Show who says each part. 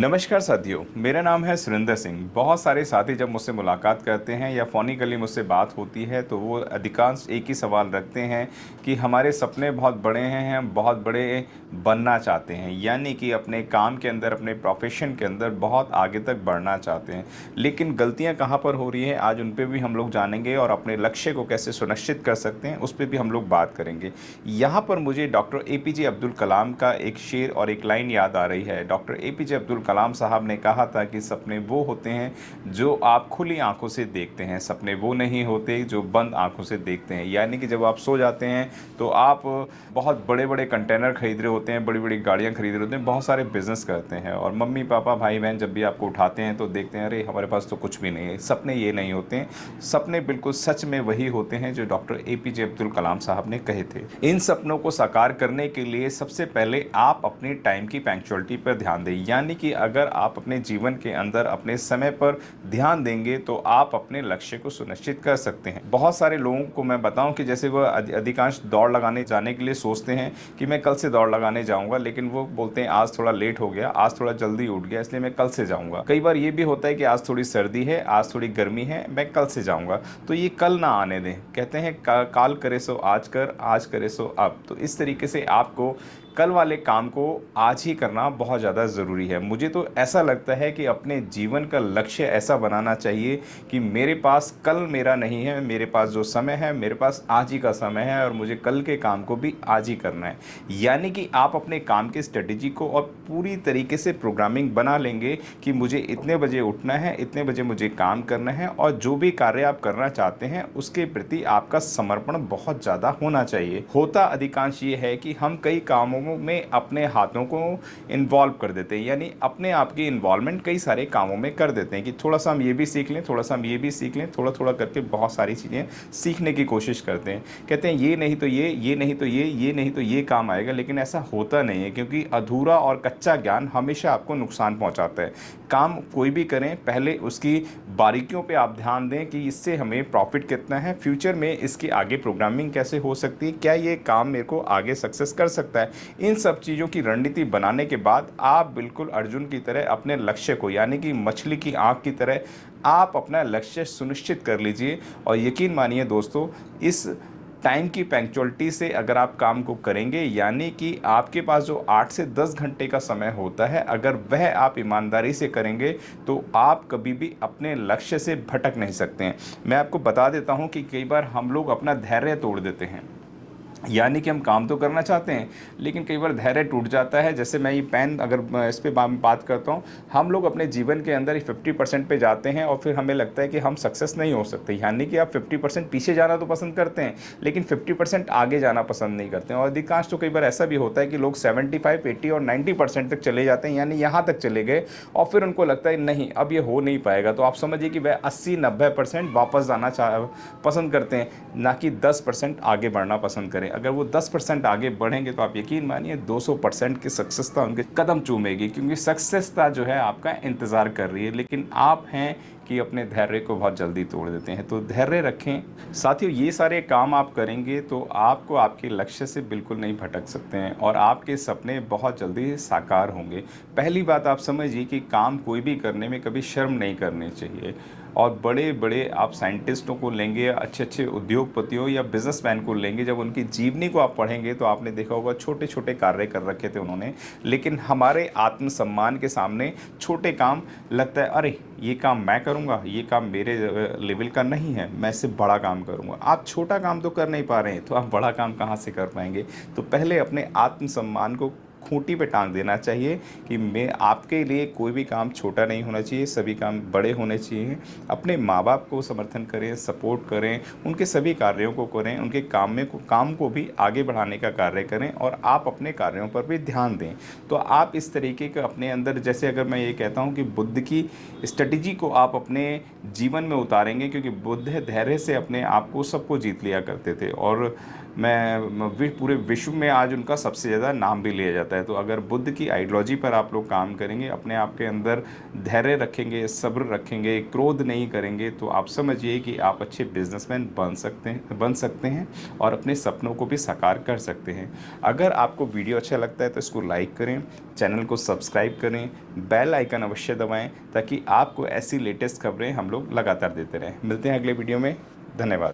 Speaker 1: नमस्कार साथियों, मेरा नाम है सुरेंद्र सिंह। बहुत सारे साथी जब मुझसे मुलाकात करते हैं या फ़ोनिकली मुझसे बात होती है तो वो अधिकांश एक ही सवाल रखते हैं कि हमारे सपने बहुत बड़े हैं, हम बहुत बड़े बनना चाहते हैं, यानी कि अपने काम के अंदर, अपने प्रोफेशन के अंदर बहुत आगे तक बढ़ना चाहते हैं। लेकिन गलतियां कहाँ पर हो रही हैं, आज उन पे भी हम लोग जानेंगे और अपने लक्ष्य को कैसे सुनिश्चित कर सकते हैं उस पर भी हम लोग बात करेंगे। यहाँ पर मुझे डॉक्टर एपीजे अब्दुल कलाम का एक शेर और एक लाइन याद आ रही है। डॉक्टर एपीजे अब्दुल कलाम साहब ने कहा था कि सपने वो होते हैं जो आप खुली आंखों से देखते हैं, सपने वो नहीं होते जो बंद आंखों से देखते हैं। यानी कि जब आप सो जाते हैं तो आप बहुत बड़े बड़े कंटेनर खरीद रहे होते हैं, बड़ी बड़ी गाड़ियां खरीद रहे होते हैं, बहुत सारे बिजनेस करते हैं, और मम्मी पापा भाई बहन जब भी आपको उठाते हैं तो देखते हैं अरे हमारे पास तो कुछ भी नहीं है। सपने ये नहीं होते हैं, सपने बिल्कुल सच में वही होते हैं जो डॉक्टर एपीजे अब्दुल कलाम साहब ने कहे थे। इन सपनों को साकार करने के लिए सबसे पहले आप अपनी टाइम की पंक्चुअलिटी पर ध्यान दें। यानी कि अगर आप अपने जीवन के अंदर अपने समय पर ध्यान देंगे तो आप अपने लक्ष्य को सुनिश्चित कर सकते हैं। बहुत सारे लोगों को मैं बताऊं कि जैसे वह अधिकांश दौड़ लगाने जाने के लिए सोचते हैं कि मैं कल से दौड़ लगाने जाऊंगा, लेकिन वो बोलते हैं आज थोड़ा लेट हो गया, आज थोड़ा जल्दी उठ गया, इसलिए मैं कल से जाऊंगा। कई बार ये भी होता है कि आज थोड़ी सर्दी है, आज थोड़ी गर्मी है, मैं कल से जाऊंगा। तो ये कल ना आने दें। कहते हैं काल करे सो आज कर, आज करे सो अब। तो इस तरीके से आपको कल वाले काम को आज ही करना बहुत ज़्यादा ज़रूरी है। मुझे तो ऐसा लगता है कि अपने जीवन का लक्ष्य ऐसा बनाना चाहिए कि मेरे पास कल मेरा नहीं है, मेरे पास जो समय है मेरे पास आज ही का समय है, और मुझे कल के काम को भी आज ही करना है। यानी कि आप अपने काम की स्ट्रेटजी को और पूरी तरीके से प्रोग्रामिंग बना लेंगे कि मुझे इतने बजे उठना है, इतने बजे मुझे काम करना है, और जो भी कार्य आप करना चाहते हैं उसके प्रति आपका समर्पण बहुत ज़्यादा होना चाहिए। होता अधिकांश ये है कि हम कई कामों में अपने हाथों को इन्वॉल्व कर देते हैं, यानी अपने आप की इन्वॉल्वमेंट कई सारे कामों में कर देते हैं कि थोड़ा सा हम ये भी सीख लें, थोड़ा सा हम ये भी सीख लें, थोड़ा थोड़ा करके बहुत सारी चीज़ें सीखने की कोशिश करते हैं। कहते हैं ये नहीं तो ये नहीं तो ये नहीं तो ये काम आएगा, लेकिन ऐसा होता नहीं है, क्योंकि अधूरा और कच्चा ज्ञान हमेशा आपको नुकसान पहुंचाता है। काम कोई भी करें, पहले उसकी बारीकियों पे आप ध्यान दें कि इससे हमें प्रॉफिट कितना है, फ्यूचर में इसकी आगे प्रोग्रामिंग कैसे हो सकती है, क्या ये काम मेरे को आगे सक्सेस कर सकता है। इन सब चीज़ों की रणनीति बनाने के बाद आप बिल्कुल अर्जुन की तरह अपने लक्ष्य को, यानी कि मछली की आंख की तरह आप अपना लक्ष्य सुनिश्चित कर लीजिए। और यकीन मानिए दोस्तों, इस टाइम की पंक्चुअलिटी से अगर आप काम को करेंगे, यानी कि आपके पास जो 8 से 10 घंटे का समय होता है, अगर वह आप ईमानदारी से करेंगे तो आप कभी भी अपने लक्ष्य से भटक नहीं सकते हैं। मैं आपको बता देता हूं कि कई बार हम लोग अपना धैर्य तोड़ देते हैं। यानी कि हम काम तो करना चाहते हैं, लेकिन कई बार धैर्य टूट जाता है। जैसे मैं ये पेन, अगर मैं इस पे बात करता हूँ, हम लोग अपने जीवन के अंदर 50% पे जाते हैं और फिर हमें लगता है कि हम सक्सेस नहीं हो सकते। यानी कि आप 50% पीछे जाना तो पसंद करते हैं, लेकिन 50% आगे जाना पसंद नहीं करते हैं। और अधिकांश तो कई बार ऐसा भी होता है कि लोग 75, 80 और 90% तक चले जाते हैं, यानी यहाँ तक चले गए, और फिर उनको लगता है नहीं अब ये हो नहीं पाएगा। तो आप समझिए कि वह 80-90% वापस जाना पसंद करते हैं, ना कि 10% आगे बढ़ना पसंद करें। अगर वो 10% आगे बढ़ेंगे तो आप यकीन मानिए 200% की सक्सेसता उनके कदम चूमेगी, क्योंकि सक्सेसता जो है आपका इंतज़ार कर रही है। लेकिन आप हैं कि अपने धैर्य को बहुत जल्दी तोड़ देते हैं। तो धैर्य रखें साथियों। ये सारे काम आप करेंगे तो आपको आपके लक्ष्य से बिल्कुल नहीं भटक सकते हैं, और आपके सपने बहुत जल्दी साकार होंगे। पहली बात आप समझिए कि काम कोई भी करने में कभी शर्म नहीं करनी चाहिए। और बड़े बड़े आप साइंटिस्टों को लेंगे, अच्छे अच्छे उद्योगपतियों या बिजनेसमैन को लेंगे, जब उनकी जीवनी को आप पढ़ेंगे तो आपने देखा होगा छोटे छोटे कार्य कर रखे थे उन्होंने, लेकिन हमारे आत्मसम्मान के सामने छोटे काम लगता है अरे ये काम मैं करूँगा, ये काम मेरे लेवल का नहीं है, मैं इससे बड़ा काम करूँगा। आप छोटा काम तो कर नहीं पा रहे हैं तो आप बड़ा काम कहाँ से कर पाएंगे। तो पहले अपने आत्मसम्मान को खूंटी पे टांग देना चाहिए कि मैं, आपके लिए कोई भी काम छोटा नहीं होना चाहिए, सभी काम बड़े होने चाहिए। अपने माँ बाप को समर्थन करें, सपोर्ट करें, उनके सभी कार्यों को करें, उनके काम को भी आगे बढ़ाने का कार्य करें, और आप अपने कार्यों पर भी ध्यान दें। तो आप इस तरीके का अपने अंदर, जैसे अगर मैं ये कहता हूँ कि बुद्ध की स्ट्रेटजी को आप अपने जीवन में उतारेंगे, क्योंकि बुद्ध धैर्य से अपने आप को सबको जीत लिया करते थे, और पूरे विश्व में आज उनका सबसे ज़्यादा नाम भी लिया जाता जाता है। तो अगर बुद्ध की आइडियोलॉजी पर आप लोग काम करेंगे, अपने आप के अंदर धैर्य रखेंगे, सब्र रखेंगे, क्रोध नहीं करेंगे, तो आप समझिए कि आप अच्छे बिजनेसमैन बन सकते हैं और अपने सपनों को भी साकार कर सकते हैं। अगर आपको वीडियो अच्छा लगता है तो इसको लाइक करें, चैनल को सब्सक्राइब करें, बेल आइकन अवश्य दबाएं, ताकि आपको ऐसी लेटेस्ट खबरें हम लोग लगातार देते रहें। मिलते हैं अगले वीडियो में। धन्यवाद।